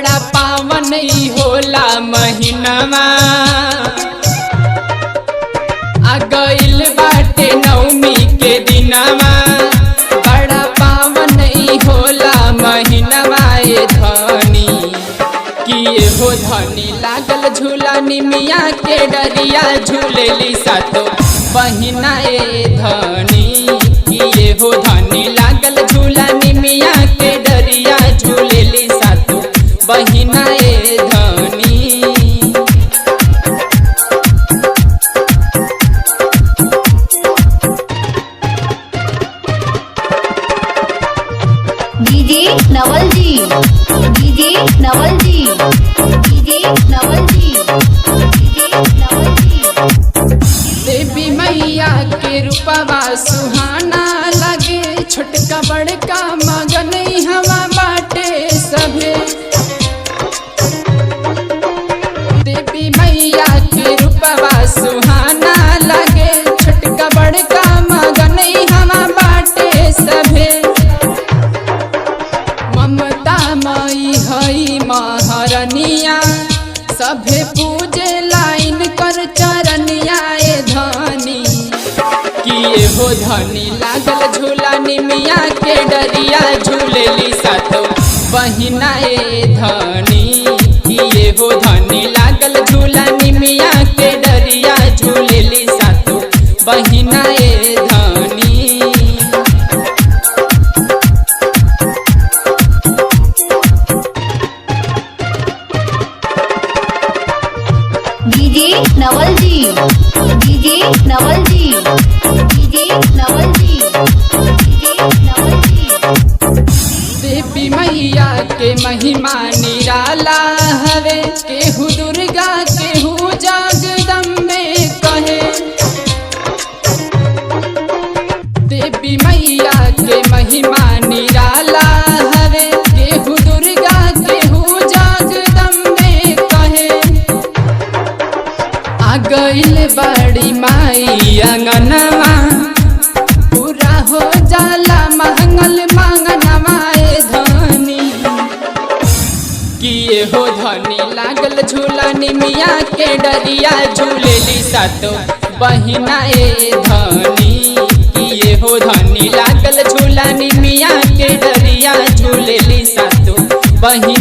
बड़ा पावन ही होला महीनावा। आ गइल बाटे नवमी के दिनवा, बड़ा पावन ही होला महीनावा। ए धनी किए हो धनी लागल झूला निमिया के डरिया झूलेली सातो बहिना। ए धनी किए हो धनी लागल झूला निमिया के डरिया झूलेली सातो बहिना। ए धनी डीजे नवल जी, डीजे नवल जी, डीजे नवल जी, डीजे नवल जी। देवी मैया के रूपवा सुहाना लगे, छोटका बड़का मगन हवा बाटे सभे। देवी मैया के रूपवा सुहाना लगे, छोटका बड़का मगन हवा बाटे सभे। ममता मई हई महरनिया, सभे पूजे लाइन कर चरनिया। ए धनी किए हो धनी लागल झूला निमिया के डरिया झूलेली सातो बहिना। ए धनी किए हो धनी लागल झूला निमिया के डरिया झूलेली सातो बहिना। ए धनी डीजे नवल जी, डीजे नवल जी, डीजे नवल जी, डीजे नवल जी। देवी मैया के महिमा निराला हवे, केहू दुर्गा केहू जगदम्बे कहे। देवी मैया के महिमा निराला हवे, केहू दुर्गा केहू जगदम्बे कहे। आ गइल बड़ी माई अंगनवा, पूरा हो जाला महंगल मांगनवा। ए धनी किए हो धनी लागल झूला निमिया के डरिया झूलेली सातो बहिना। ए धनी किए हो धनी लागल झूला निमिया के डरिया झूलेली सातो बहिना।